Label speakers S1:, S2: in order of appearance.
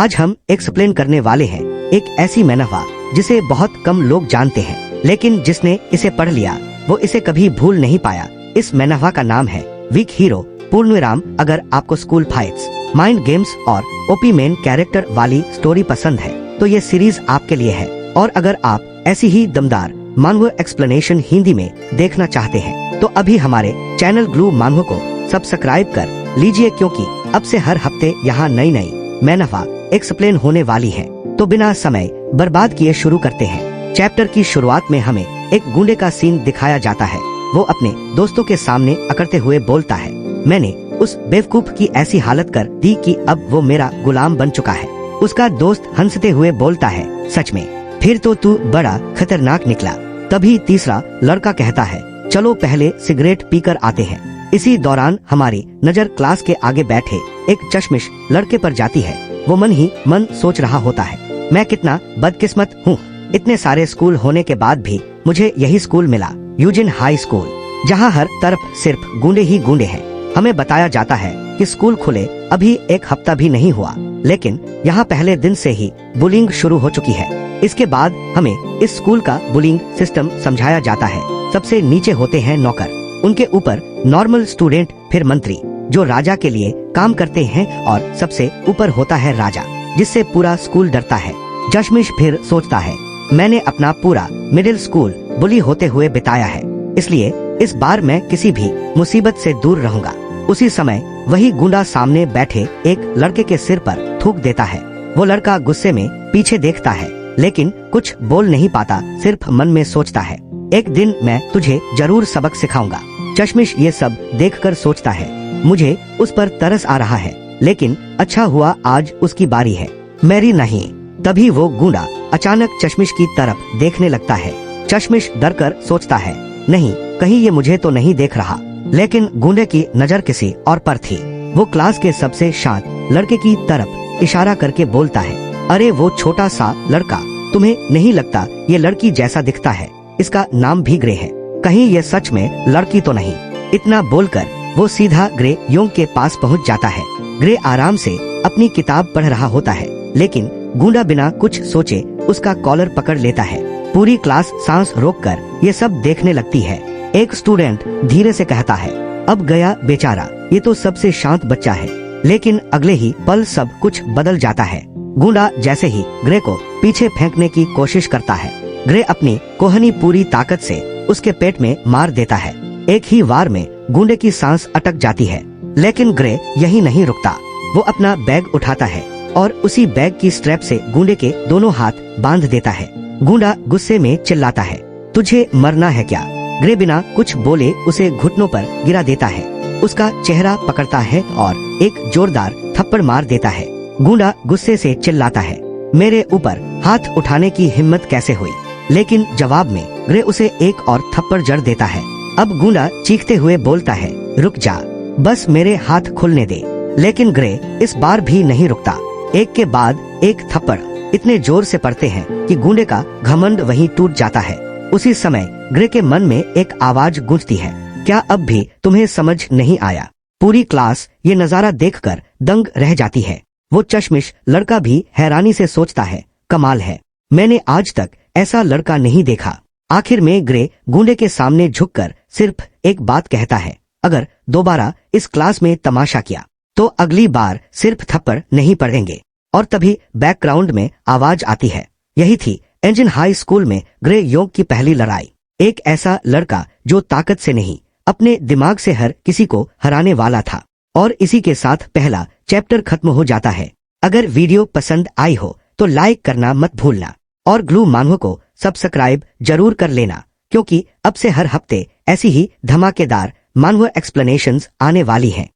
S1: आज हम एक्सप्लेन करने वाले हैं एक ऐसी मैनहवा जिसे बहुत कम लोग जानते हैं, लेकिन जिसने इसे पढ़ लिया वो इसे कभी भूल नहीं पाया। इस मैनहवा का नाम है वीक हीरो पूर्णविराम। अगर आपको स्कूल फाइट्स, माइंड गेम्स और ओपी मेन कैरेक्टर वाली स्टोरी पसंद है तो ये सीरीज आपके लिए है। और अगर आप ऐसी ही दमदार मानव एक्सप्लेनेशन हिंदी में देखना चाहते हैं तो अभी हमारे चैनल ग्लू मानव को सब्सक्राइब कर लीजिए, क्योंकि अब से हर हफ्ते यहाँ नई मैनहवा एक्सप्लेन होने वाली है। तो बिना समय बर्बाद किए शुरू करते हैं। चैप्टर की शुरुआत में हमें एक गुंडे का सीन दिखाया जाता है। वो अपने दोस्तों के सामने अकड़ते हुए बोलता है, मैंने उस बेवकूफ की ऐसी हालत कर दी कि अब वो मेरा गुलाम बन चुका है। उसका दोस्त हंसते हुए बोलता है, सच में? फिर तो तू बड़ा खतरनाक निकला। तभी तीसरा लड़का कहता है, चलो पहले सिगरेट पीकर आते हैं। इसी दौरान हमारी नजर क्लास के आगे बैठे एक चश्मिश लड़के पर जाती है। वो मन ही मन सोच रहा होता है, मैं कितना बदकिस्मत हूँ, इतने सारे स्कूल होने के बाद भी मुझे यही स्कूल मिला, यूजिन हाई स्कूल, जहाँ हर तरफ सिर्फ गूंडे ही गूंडे हैं। हमें बताया जाता है कि स्कूल खुले अभी एक हफ्ता भी नहीं हुआ, लेकिन यहाँ पहले दिन से ही बुलिंग शुरू हो चुकी है। इसके बाद हमें इस स्कूल का बुलिंग सिस्टम समझाया जाता है। सबसे नीचे होते हैं नौकर, उनके ऊपर नॉर्मल स्टूडेंट, फिर मंत्री जो राजा के लिए काम करते हैं, और सबसे ऊपर होता है राजा, जिससे पूरा स्कूल डरता है। चश्मिश फिर सोचता है, मैंने अपना पूरा मिडिल स्कूल बुली होते हुए बिताया है, इसलिए इस बार मैं किसी भी मुसीबत से दूर रहूंगा। उसी समय वही गुंडा सामने बैठे एक लड़के के सिर पर थूक देता है। वो लड़का गुस्से में पीछे देखता है, लेकिन कुछ बोल नहीं पाता, सिर्फ मन में सोचता है, एक दिन मैं तुझे जरूर सबक सिखाऊंगा। चश्मिश ये सब देखकर सोचता है, मुझे उस पर तरस आ रहा है, लेकिन अच्छा हुआ आज उसकी बारी है, मेरी नहीं। तभी वो गुंडा अचानक चश्मिश की तरफ देखने लगता है। चश्मिश डर कर सोचता है, नहीं, कहीं ये मुझे तो नहीं देख रहा। लेकिन गुंडे की नजर किसी और पर थी। वो क्लास के सबसे शांत लड़के की तरफ इशारा करके बोलता है, अरे वो छोटा सा लड़का, तुम्हें नहीं लगता ये लड़की जैसा दिखता है? इसका नाम भी ग्रे है, कहीं ये सच में लड़की तो नहीं? इतना बोलकर वो सीधा ग्रे योंग के पास पहुंच जाता है। ग्रे आराम से अपनी किताब पढ़ रहा होता है, लेकिन गुंडा बिना कुछ सोचे उसका कॉलर पकड़ लेता है। पूरी क्लास सांस रोककर ये सब देखने लगती है। एक स्टूडेंट धीरे से कहता है, अब गया बेचारा, ये तो सबसे शांत बच्चा है। लेकिन अगले ही पल सब कुछ बदल जाता है। गुंडा जैसे ही ग्रे को पीछे फेंकने की कोशिश करता है, ग्रे अपनी कोहनी पूरी ताकत से उसके पेट में मार देता है। एक ही वार में गुंडे की सांस अटक जाती है, लेकिन ग्रे यही नहीं रुकता। वो अपना बैग उठाता है और उसी बैग की स्ट्रैप से गुंडे के दोनों हाथ बांध देता है। गुंडा गुस्से में चिल्लाता है, तुझे मरना है क्या? ग्रे बिना कुछ बोले उसे घुटनों पर गिरा देता है, उसका चेहरा पकड़ता है और एक जोरदार थप्पड़ मार देता है। गुंडा गुस्से से चिल्लाता है, मेरे ऊपर हाथ उठाने की हिम्मत कैसे हुई? लेकिन जवाब में ग्रे उसे एक और थप्पड़ जड़ देता है। अब गुंडा चीखते हुए बोलता है, रुक जा, बस मेरे हाथ खुलने दे। लेकिन ग्रे इस बार भी नहीं रुकता। एक के बाद एक थप्पड़ इतने जोर से पड़ते हैं कि गुंडे का घमंड वहीं टूट जाता है। उसी समय ग्रे के मन में एक आवाज गूंजती है, क्या अब भी तुम्हें समझ नहीं आया? पूरी क्लास ये नजारा देखकर दंग रह जाती है। वो चश्मिश लड़का भी हैरानी से सोचता है, कमाल है, मैंने आज तक ऐसा लड़का नहीं देखा। आखिर में ग्रे गुंडे के सामने झुककर सिर्फ एक बात कहता है, अगर दोबारा इस क्लास में तमाशा किया तो अगली बार सिर्फ थप्पड़ नहीं पड़ेंगे। और तभी बैकग्राउंड में आवाज आती है। यही थी एंजिन हाई स्कूल में ग्रे योंग की पहली लड़ाई। एक ऐसा लड़का जो ताकत से नहीं, अपने दिमाग से हर किसी को हराने वाला था। और इसी के साथ पहला चैप्टर खत्म हो जाता है। अगर वीडियो पसंद आई हो तो लाइक करना मत भूलना, और ग्लू मानव को सब्सक्राइब जरूर कर लेना, क्योंकि अब से हर हफ्ते ऐसी ही धमाकेदार मानव एक्सप्लेनेशंस आने वाली हैं।